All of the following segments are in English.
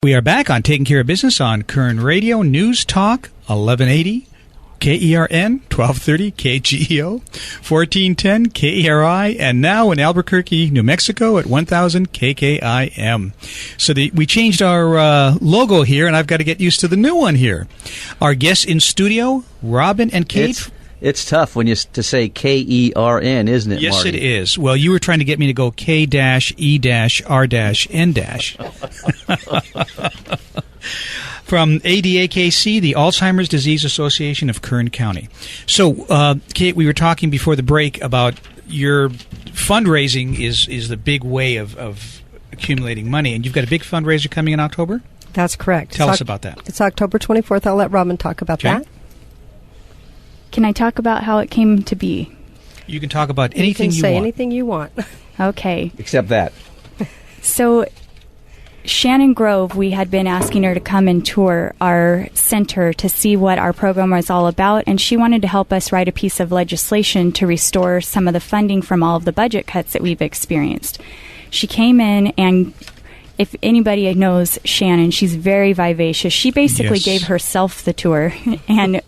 We are back on Taking Care of Business on Kern Radio, News Talk, 1180, KERN, 1230, KGEO, 1410, KERI, and now in Albuquerque, New Mexico at 1000 KKIM. So we changed our logo here, and I've got to get used to the new one here. Our guests in studio, Robin and Kate. It's tough when to say KERN, isn't it, yes, Marty? Yes, it is. Well, you were trying to get me to go K-E-R-N-. From ADAKC, the Alzheimer's Disease Association of Kern County. So, Kate, we were talking before the break about your fundraising is the big way of accumulating money, and you've got a big fundraiser coming in October? That's correct. Tell us about that. It's October 24th. I'll let Robin talk about that. Can I talk about how it came to be? You can talk about anything you want. Say anything you want. Okay. Except that. So, Shannon Grove, we had been asking her to come and tour our center to see what our program was all about, and she wanted to help us write a piece of legislation to restore some of the funding from all of the budget cuts that we've experienced. She came in, and if anybody knows Shannon, she's very vivacious. She basically gave herself the tour, and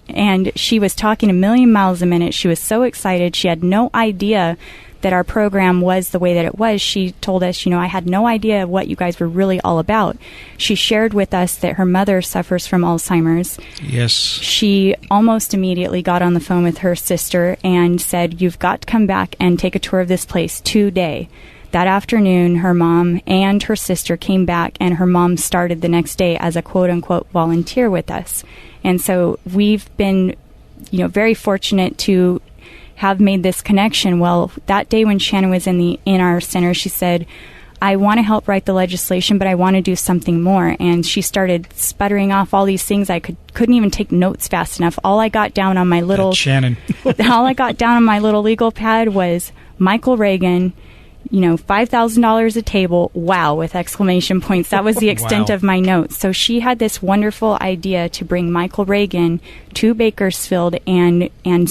she was talking a million miles a minute. She was so excited. She had no idea that our program was the way that it was. She told us, I had no idea what you guys were really all about. She shared with us that her mother suffers from Alzheimer's. Yes. She almost immediately got on the phone with her sister and said, you've got to come back and take a tour of this place today. That afternoon, her mom and her sister came back, and her mom started the next day as a quote-unquote volunteer with us. And so we've been, very fortunate to have made this connection. Well, that day when Shannon was in our center, she said, I want to help write the legislation, but I want to do something more. And she started sputtering off all these things. I couldn't even take notes fast enough. All I got down on my little Shannon. all I got down on my little legal pad was Michael Reagan, $5,000 a table, wow, with exclamation points. That was the extent of my notes. So she had this wonderful idea to bring Michael Reagan to Bakersfield and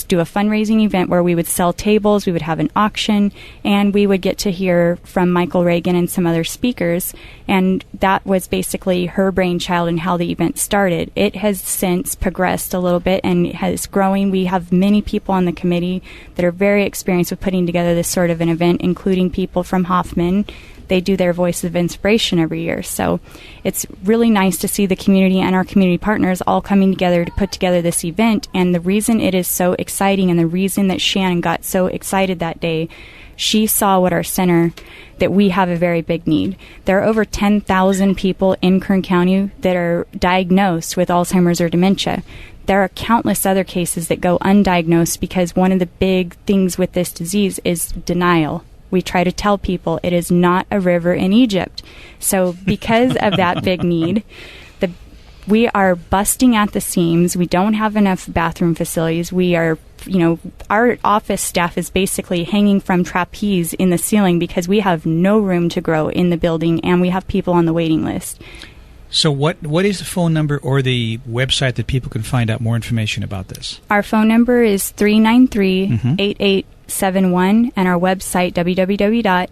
do a fundraising event where we would sell tables, we would have an auction, and we would get to hear from Michael Reagan and some other speakers. And that was basically her brainchild and how the event started. It has since progressed a little bit and has growing. We have many people on the committee that are very experienced with putting together this sort of an event, including people from Hoffman. They do their Voice of Inspiration every year. So it's really nice to see the community and our community partners all coming together to put together this event. And the reason it is so exciting and the reason that Shannon got so excited that day, she saw what our center, that we have a very big need. There are over 10,000 people in Kern County that are diagnosed with Alzheimer's or dementia. There are countless other cases that go undiagnosed because one of the big things with this disease is denial. We try to tell people it is not a river in Egypt. So because of that big need, we are busting at the seams. We don't have enough bathroom facilities. We are, our office staff is basically hanging from trapeze in the ceiling because we have no room to grow in the building, and we have people on the waiting list. So what is the phone number or the website that people can find out more information about this? Our phone number is 393-8871, and our website, www.adakc.org.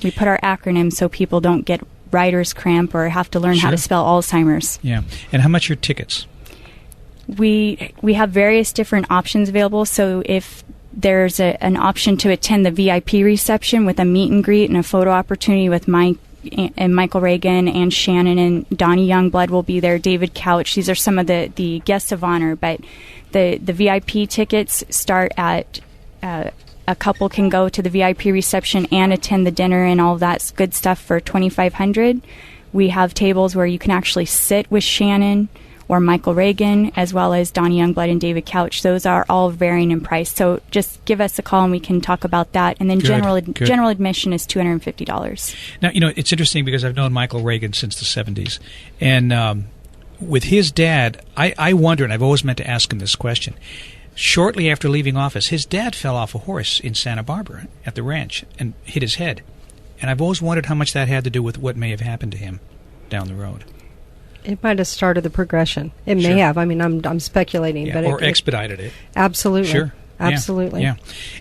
We put our acronym so people don't get writer's cramp or have to learn how to spell Alzheimer's. Yeah. And how much are tickets? We have various different options available. So if there's an option to attend the VIP reception with a meet and greet and a photo opportunity with Mike and Michael Reagan and Shannon and Donnie Youngblood will be there, David Couch. These are some of the guests of honor. But the VIP tickets start at a couple can go to the VIP reception and attend the dinner and all that good stuff for $2,500. We have tables where you can actually sit with Shannon or Michael Reagan, as well as Donnie Youngblood and David Couch. Those are all varying in price. So just give us a call and we can talk about that. And then general admission is $250. Now, it's interesting because I've known Michael Reagan since the 70s. And with his dad, I wonder, and I've always meant to ask him this question. Shortly after leaving office, his dad fell off a horse in Santa Barbara at the ranch and hit his head. And I've always wondered how much that had to do with what may have happened to him down the road. It might have started the progression. It may have. I mean, I'm speculating, but or expedited it. Absolutely. Sure. absolutely. Yeah.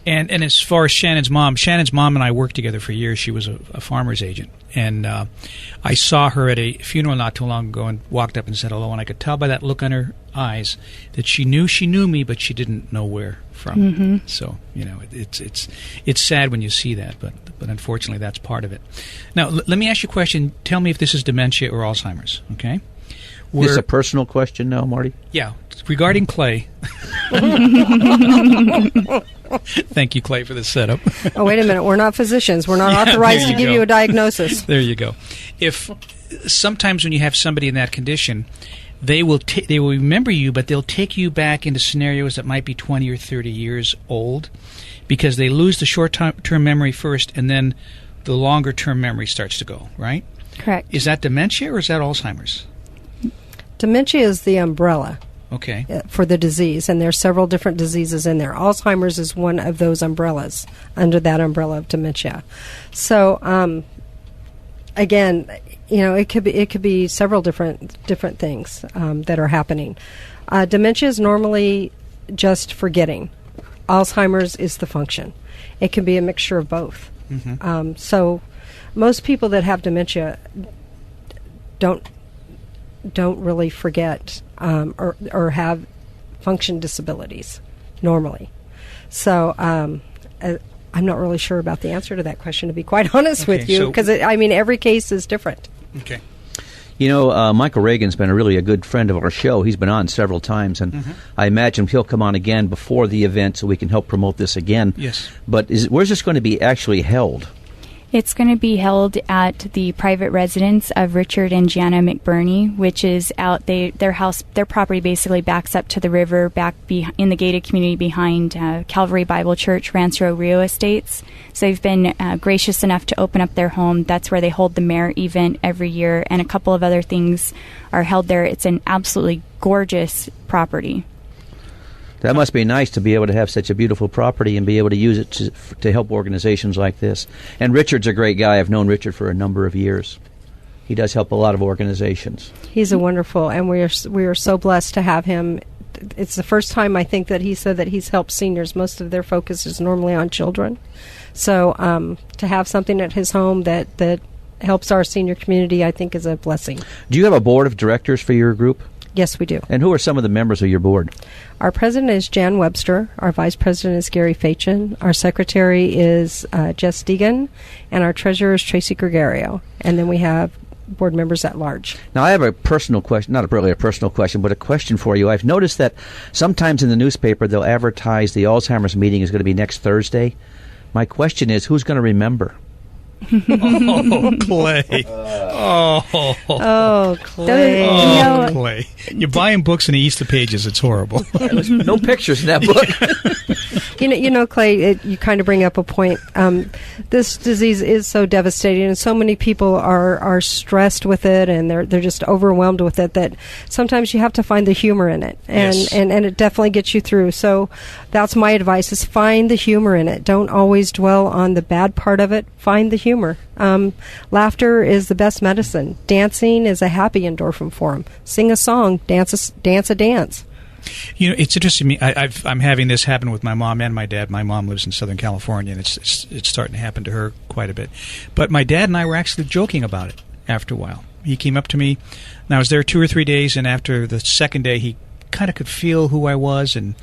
And as far as Shannon's mom and I worked together for years. She was a farmer's agent. And I saw her at a funeral not too long ago and walked up and said hello. And I could tell by that look on her eyes that she knew me, but she didn't know where from. Mm-hmm. So, it's sad when you see that, but unfortunately that's part of it. Now, let me ask you a question. Tell me if this is dementia or Alzheimer's, okay? Is this a personal question now, Marty? Yeah, regarding Clay. Thank you, Clay, for the setup. Oh, wait a minute. We're not physicians. We're not authorized to give you a diagnosis. There you go. If sometimes when you have somebody in that condition, they will remember you, but they'll take you back into scenarios that might be 20 or 30 years old because they lose the short-term memory first, and then the longer-term memory starts to go, right? Correct. Is that dementia or is that Alzheimer's? Dementia is the umbrella. Okay. For the disease, and there's several different diseases in there. Alzheimer's is one of those umbrellas, under that umbrella of dementia. So, again, it could be several different things that are happening. Dementia is normally just forgetting. Alzheimer's is the function. It can be a mixture of both. Mm-hmm. So, most people that have dementia don't really forget or have function disabilities normally. So I'm not really sure about the answer to that question, to be quite honest with you, because every case is different. Okay. Michael Reagan's been a good friend of our show. He's been on several times, and I imagine he'll come on again before the event so we can help promote this again. Yes. But where's this going to be actually held? It's going to be held at the private residence of Richard and Jana McBurney, which is out. Their property basically backs up to the river, in the gated community behind Calvary Bible Church, Rancho Rio Estates. So they've been gracious enough to open up their home. That's where they hold the Mayor event every year, and a couple of other things are held there. It's an absolutely gorgeous property. That must be nice to be able to have such a beautiful property and be able to use it to help organizations like this. And Richard's a great guy. I've known Richard for a number of years. He does help a lot of organizations. He's a wonderful, and we are so blessed to have him. It's the first time I think that he said that he's helped seniors. Most of their focus is normally on children. So to have something at his home that helps our senior community, I think, is a blessing. Do you have a board of directors for your group? Yes, we do. And who are some of the members of your board? Our president is Jan Webster. Our vice president is Gary Fachin. Our secretary is Jess Deegan. And our treasurer is Tracy Gregario. And then we have board members at large. Now, I have a personal question, not really a personal question, but a question for you. I've noticed that sometimes in the newspaper they'll advertise the Alzheimer's meeting is going to be next Thursday. My question is, who's going to remember? Oh, Clay. Clay. Clay. You're buying books and he eats the pages. It's horrible. No pictures in that book. You know, Clay, you kind of bring up a point. This disease is so devastating, and so many people are stressed with it, and they're just overwhelmed with it, that sometimes you have to find the humor in it, and it definitely gets you through. So that's my advice, is find the humor in it. Don't always dwell on the bad part of it. Find the humor. Laughter is the best medicine. Dancing is a happy endorphin form. Sing a song. Dance a dance. You know, it's interesting to me. I'm having this happen with my mom and my dad. My mom lives in Southern California, and it's starting to happen to her quite a bit. But my dad and I were actually joking about it after a while. He came up to me, and I was there 2 or 3 days, and after the second day, he kind of could feel who I was and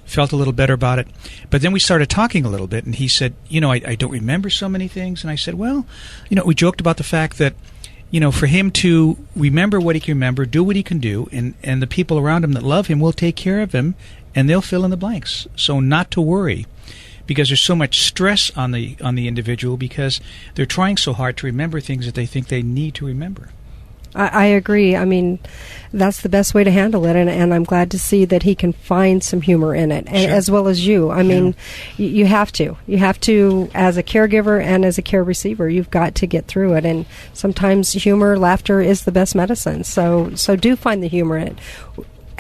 felt a little better about it. But then we started talking a little bit, and he said, I don't remember so many things. And I said, well, we joked about the fact that, for him to remember what he can remember, do what he can do, and the people around him that love him will take care of him, and they'll fill in the blanks. So not to worry, because there's so much stress on the individual, because they're trying so hard to remember things that they think they need to remember. I agree. I mean, that's the best way to handle it, and I'm glad to see that he can find some humor in it, and as well as you. I mean, you have to. You have to, as a caregiver and as a care receiver, you've got to get through it, and sometimes humor, laughter is the best medicine. So do find the humor in it.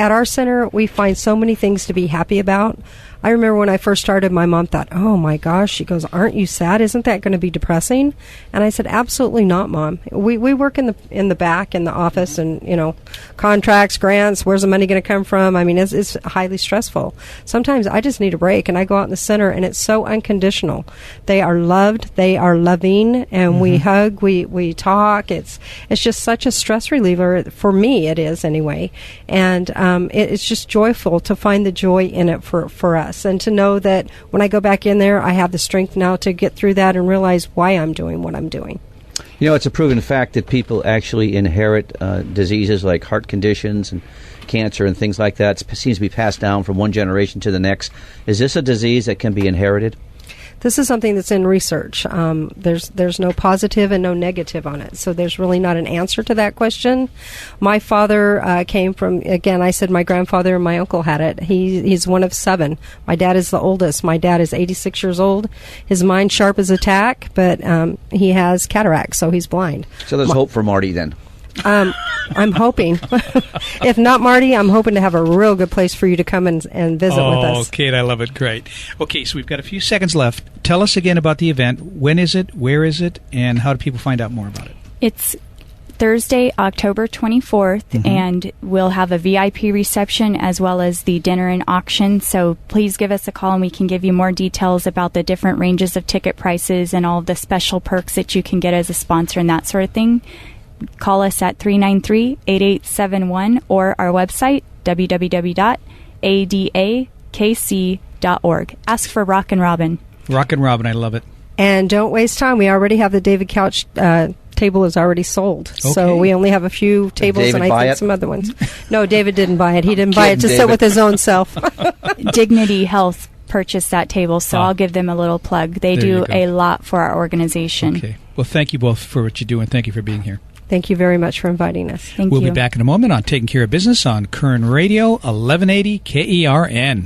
at our center, we find so many things to be happy about. I remember when I first started, my mom thought, oh my gosh, she goes, aren't you sad? Isn't that going to be depressing? And I said, absolutely not, Mom. We work in the back, in the office, and, contracts, grants, where's the money going to come from? I mean, it's highly stressful. Sometimes I just need a break, and I go out in the center, and it's so unconditional. They are loved, they are loving, and we hug, we talk. It's just such a stress reliever. For me, it is anyway. And it's just joyful to find the joy in it for us. And to know that when I go back in there, I have the strength now to get through that and realize why I'm doing what I'm doing. It's a proven fact that people actually inherit diseases like heart conditions and cancer and things like that. It seems to be passed down from one generation to the next. Is this a disease that can be inherited? This is something that's in research. There's no positive and no negative on it, so there's really not an answer to that question. My father came from, again, I said my grandfather and my uncle had it. He's one of 7. My dad is the oldest. My dad is 86 years old. His mind's sharp as a tack, but he has cataracts, so he's blind. So there's hope for Marty then. I'm hoping. If not, Marty, I'm hoping to have a real good place for you to come and visit with us. Oh, Kate, I love it. Great. Okay, so we've got a few seconds left. Tell us again about the event. When is it? Where is it? And how do people find out more about it? It's Thursday, October 24th, and we'll have a VIP reception as well as the dinner and auction. So please give us a call and we can give you more details about the different ranges of ticket prices and all of the special perks that you can get as a sponsor and that sort of thing. Call us at 393-8871 or our website, www.adakc.org. Ask for Rock and Robin. Rock and Robin, I love it. And don't waste time. We already have the David Couch table is already sold. Okay. So we only have a few tables and I think some other ones. No, David didn't buy it. He didn't buy it to sit with his own self. Dignity Health purchased that table, so I'll give them a little plug. They do a lot for our organization. Okay. Well, thank you both for what you do, and thank you for being here. Thank you very much for inviting us. We'll be back in a moment on Taking Care of Business on Kern Radio, 1180 KERN.